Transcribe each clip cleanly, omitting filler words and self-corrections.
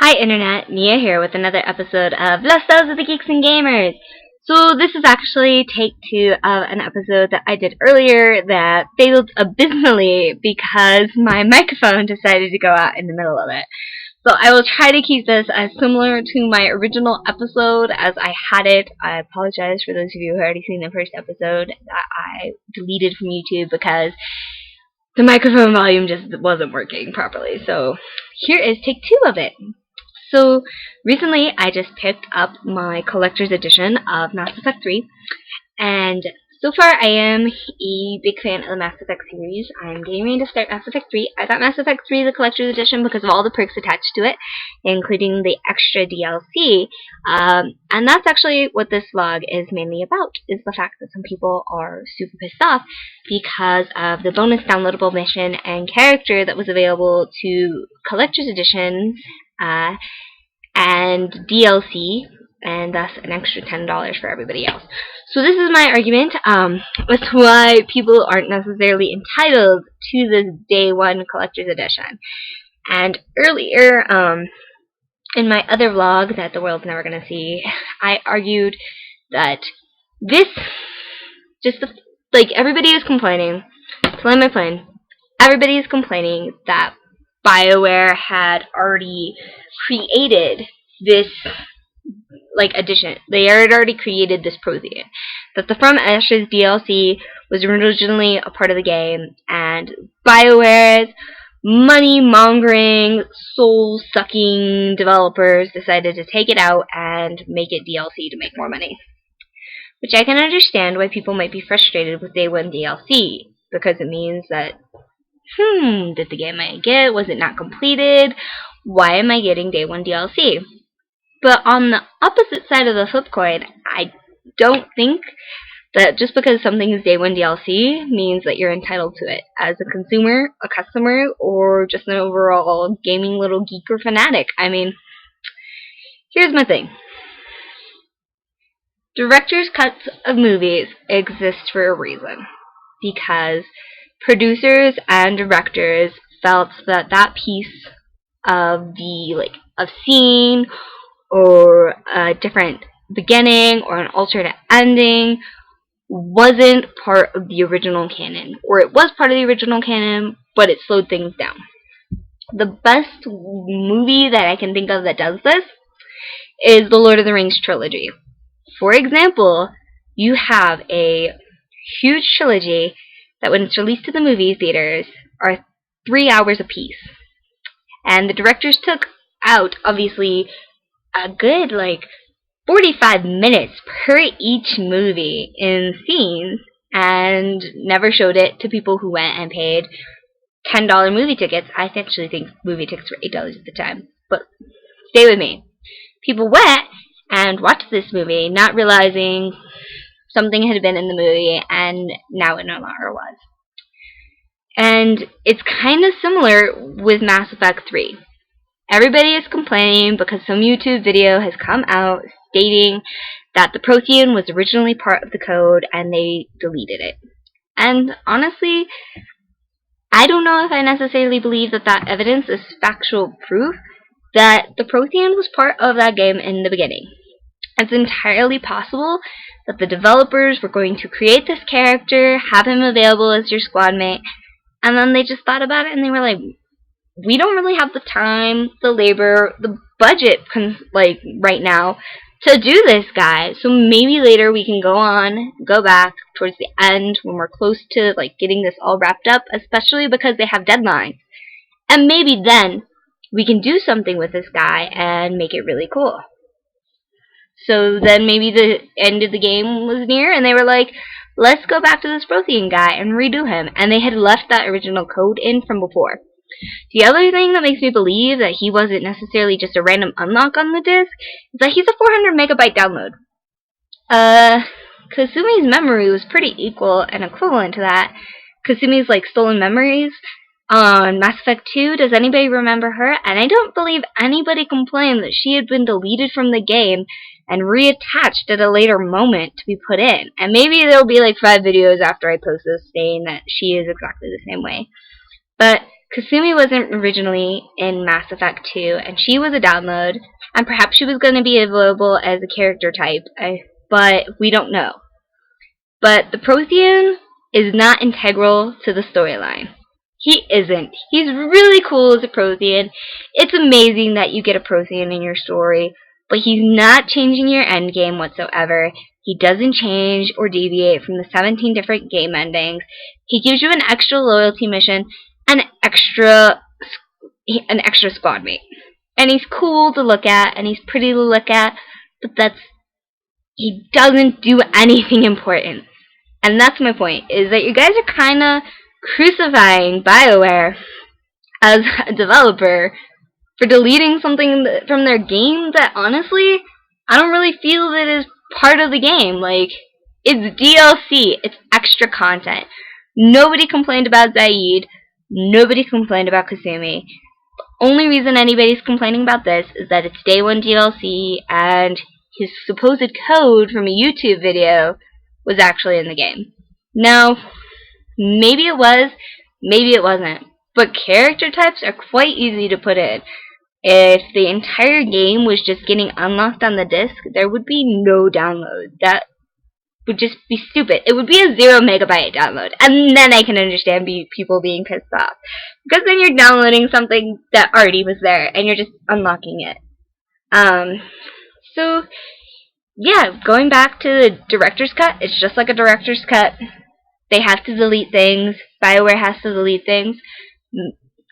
Hi Internet, Nia here with another episode of Let's Tales of the Geeks and Gamers. So this is actually take 2 of an episode that I did earlier that failed abysmally because my microphone decided to go out in the middle of it. So I will try to keep this as similar to my original episode as I had it. I apologize for those of you who already seen the first episode that I deleted from YouTube because the microphone volume just wasn't working properly. So here is take 2 of it. So recently I just picked up my collector's edition of Mass Effect 3, and so far I am a big fan of the Mass Effect series. I'm getting ready to start Mass Effect 3. I got Mass Effect 3 the collector's edition because of all the perks attached to it, including the extra DLC, and that's actually what this vlog is mainly about, is the fact that some people are super pissed off because of the bonus downloadable mission and character that was available to collector's editions, and DLC, and thus an extra $10 for everybody else. So this is my argument as to why people aren't necessarily entitled to this Day 1 Collector's Edition. And earlier, in my other vlog that the world's never going to see, I argued that this, everybody is complaining, to land my plane, everybody is complaining that Bioware had already created this, edition. They had already created this Prothean. That the From Ashes DLC was originally a part of the game, and Bioware's money-mongering, soul-sucking developers decided to take it out and make it DLC to make more money. Which I can understand why people might be frustrated with Day 1 DLC, because it means that did the game I get, was it not completed? Why am I getting Day 1 DLC? But on the opposite side of the flip coin, I don't think that just because something is Day 1 DLC means that you're entitled to it as a consumer, a customer, or just an overall gaming little geek or fanatic. I mean, here's my thing. Director's cuts of movies exist for a reason. Because producers and directors felt that that piece of the scene or a different beginning or an alternate ending wasn't part of the original canon, or it was part of the original canon but it slowed things down. The best movie that I can think of that does this is the Lord of the Rings trilogy. For example, you have a huge trilogy that when it's released to the movie theaters are 3 hours apiece. And the directors took out, obviously, a good, 45 minutes per each movie in scenes and never showed it to people who went and paid $10 movie tickets. I actually think movie tickets were $8 at the time, but stay with me. People went and watched this movie not realizing something had been in the movie, and now it no longer was. And it's kind of similar with Mass Effect 3. Everybody is complaining because some YouTube video has come out stating that the Prothean was originally part of the code and they deleted it. And honestly, I don't know if I necessarily believe that that evidence is factual proof that the Prothean was part of that game in the beginning. It's entirely possible that the developers were going to create this character, have him available as your squad mate, and then they just thought about it and they were like, we don't really have the time, the labor, the budget, right now, to do this guy. So maybe later we can go back towards the end when we're close to, getting this all wrapped up, especially because they have deadlines. And maybe then we can do something with this guy and make it really cool. So then maybe the end of the game was near, and they were like, let's go back to this Prothean guy and redo him. And they had left that original code in from before. The other thing that makes me believe that he wasn't necessarily just a random unlock on the disc is that he's a 400 megabyte download. Kasumi's memory was pretty equal and equivalent to that. Kasumi's, stolen memories on Mass Effect 2, does anybody remember her? And I don't believe anybody complained that she had been deleted from the game and reattached at a later moment to be put in. And maybe there'll be 5 videos after I post this saying that she is exactly the same way. But Kasumi wasn't originally in Mass Effect 2, and she was a download, and perhaps she was going to be available as a character type, but we don't know. But the Prothean is not integral to the storyline. He isn't. He's really cool as a Prothean. It's amazing that you get a Prothean in your story, but he's not changing your endgame whatsoever. He doesn't change or deviate from the 17 different game endings. He gives you an extra loyalty mission, an extra squad mate. And he's cool to look at, and he's pretty to look at, but he doesn't do anything important. And that's my point, is that you guys are kind of crucifying Bioware as a developer for deleting something from their game that, honestly, I don't really feel that is part of the game. Like, it's DLC. It's extra content. Nobody complained about Zaid. Nobody complained about Kasumi. The only reason anybody's complaining about this is that it's day one DLC and his supposed code from a YouTube video was actually in the game. Now, maybe it was, maybe it wasn't. But character types are quite easy to put in. If the entire game was just getting unlocked on the disc, there would be no download. That would just be stupid. It would be a 0 megabyte download. And then I can understand people being pissed off. Because then you're downloading something that already was there, and you're just unlocking it. So, yeah, going back to the director's cut, it's just like a director's cut. They have to delete things. Bioware has to delete things.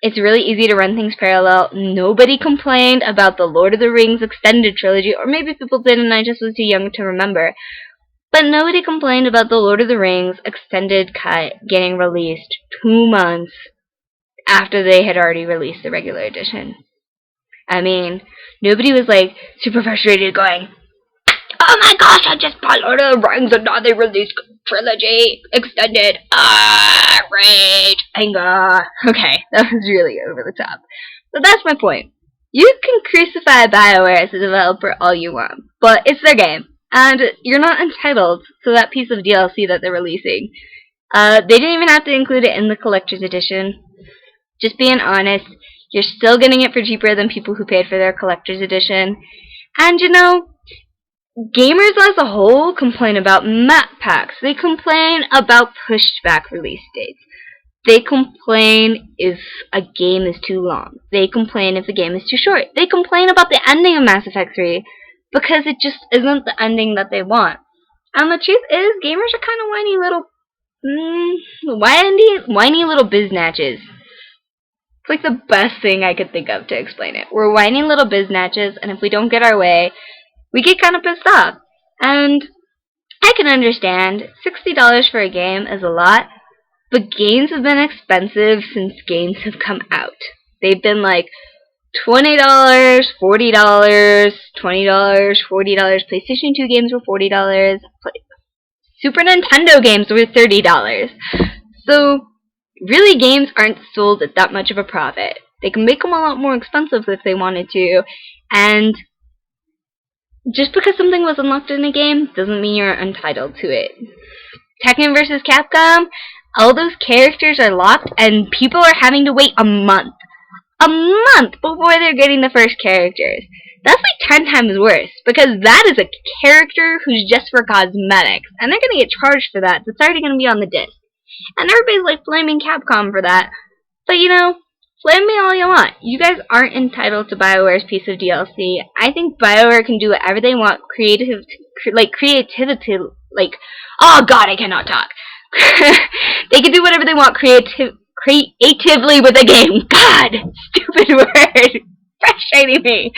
It's really easy to run things parallel. Nobody complained about the Lord of the Rings extended trilogy, or maybe people did and I just was too young to remember. But nobody complained about the Lord of the Rings extended cut getting released 2 months after they had already released the regular edition. I mean, nobody was like super frustrated going, "Oh my gosh, I just bought Lord of the Rings and now they released trilogy extended. Rage, anger." Okay, that was really over the top. But that's my point. You can crucify Bioware as a developer all you want, but it's their game, and you're not entitled to that piece of DLC that they're releasing. They didn't even have to include it in the collector's edition. Just being honest, you're still getting it for cheaper than people who paid for their collector's edition. And you know, gamers as a whole complain about map packs. They complain about pushed back release dates. They complain if a game is too long. They complain if a game is too short. They complain about the ending of Mass Effect 3 because it just isn't the ending that they want. And the truth is, gamers are kind of whiny little biznatches. It's like the best thing I could think of to explain it. We're whiny little biznatches, and if we don't get our way, we get kind of pissed off. And I can understand, $60 for a game is a lot, but games have been expensive since games have come out. They've been like $20, $40, $20, $40. PlayStation 2 games were $40. Super Nintendo games were $30. So, really, games aren't sold at that much of a profit. They can make them a lot more expensive if they wanted to, and just because something was unlocked in a game doesn't mean you're entitled to it. Tekken vs. Capcom, all those characters are locked, and people are having to wait a month before they're getting the first characters. That's like 10 times worse, because that is a character who's just for cosmetics, and they're going to get charged for that. So it's already going to be on the disc. And everybody's like blaming Capcom for that. But you know, blame me all you want. You guys aren't entitled to Bioware's piece of DLC. I think Bioware can do whatever they want. Creativity, like, oh god, I cannot talk. They can do whatever they want creatively with a game. God, stupid word. Frustrating me.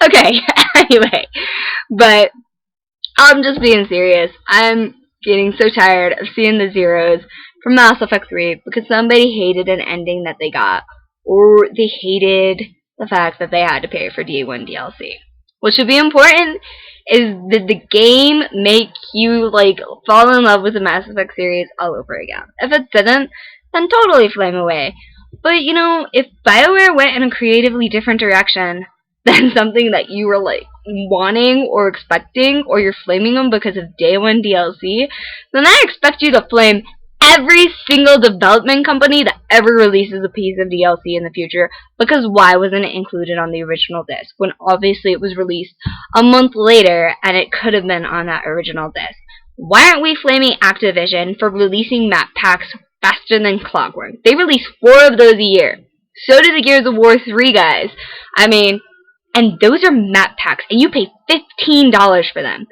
Okay, anyway. But I'm just being serious. I'm getting so tired of seeing the zeros from Mass Effect 3 because somebody hated an ending that they got, or they hated the fact that they had to pay for D1 DLC. What should be important is did the game make you like fall in love with the Mass Effect series all over again? If it didn't, then totally flame away. But you know, if Bioware went in a creatively different direction than something that you were like wanting or expecting, or you're flaming them because of day one DLC, then I expect you to flame every single development company that ever releases a piece of DLC in the future, because why wasn't it included on the original disc when obviously it was released a month later and it could have been on that original disc? Why aren't we flaming Activision for releasing map packs faster than clockwork? They release 4 of those a year. So do the Gears of War 3 guys. I mean, and those are map packs, and you pay $15 for them.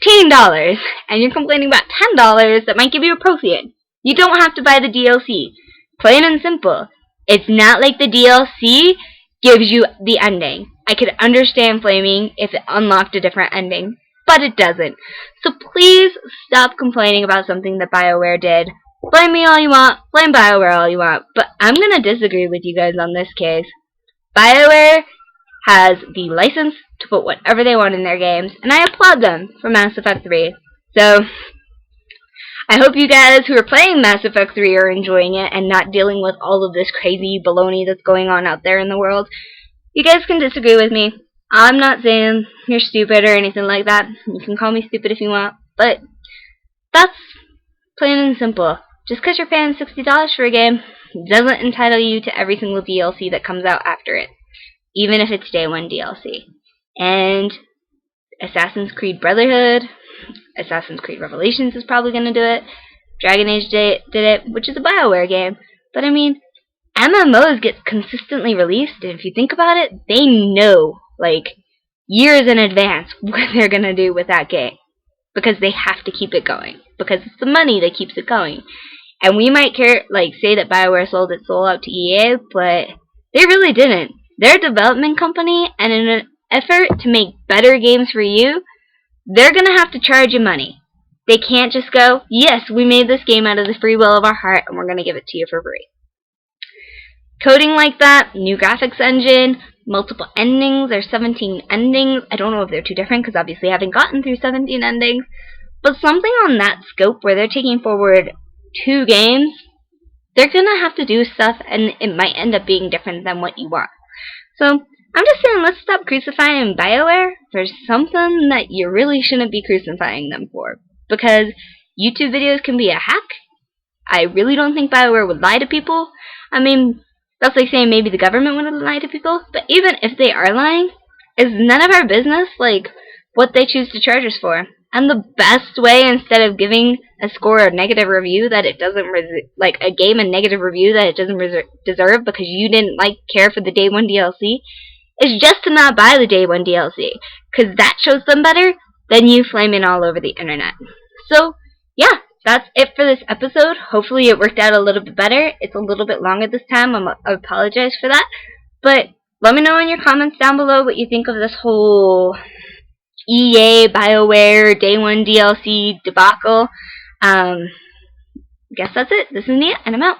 $15! And you're complaining about $10 that might give you a Prothean. You don't have to buy the DLC. Plain and simple. It's not like the DLC gives you the ending. I could understand flaming if it unlocked a different ending, but it doesn't. So please stop complaining about something that Bioware did. Blame me all you want, blame Bioware all you want, but I'm gonna disagree with you guys on this case. Bioware has the license to put whatever they want in their games, and I applaud them for Mass Effect 3. So, I hope you guys who are playing Mass Effect 3 are enjoying it and not dealing with all of this crazy baloney that's going on out there in the world. You guys can disagree with me. I'm not saying you're stupid or anything like that. You can call me stupid if you want, but that's plain and simple. Just because you're paying $60 for a game doesn't entitle you to every single DLC that comes out after it, even if it's day 1 DLC. And Assassin's Creed Brotherhood, Assassin's Creed Revelations is probably going to do it. Dragon Age did it, which is a Bioware game. But I mean, MMOs get consistently released, and if you think about it, they know, like, years in advance what they're going to do with that game. Because they have to keep it going. Because it's the money that keeps it going. And we might say that Bioware sold its soul out to EA, but they really didn't. They're a development company, and in an effort to make better games for you, they're going to have to charge you money. They can't just go, yes, we made this game out of the free will of our heart, and we're going to give it to you for free. Coding like that, new graphics engine, multiple endings, there's 17 endings. I don't know if they're too different, because obviously I haven't gotten through 17 endings, but something on that scope where they're taking forward 2 games, they're going to have to do stuff, and it might end up being different than what you want. So, I'm just saying, let's stop crucifying Bioware for something that you really shouldn't be crucifying them for. Because YouTube videos can be a hack. I really don't think Bioware would lie to people. I mean, that's like saying maybe the government would lie to people. But even if they are lying, it's none of our business, like, what they choose to charge us for. And the best way, instead of giving a score a negative review that it doesn't, like a game a negative review that it doesn't deserve because you didn't care for the day 1 DLC, is just to not buy the day 1 DLC. Because that shows them better than you flaming all over the internet. So, yeah, that's it for this episode. Hopefully it worked out a little bit better. It's a little bit longer this time. I apologize for that. But let me know in your comments down below what you think of this whole EA, Bioware, Day 1 DLC debacle. Guess that's it. This is Nia, and I'm out.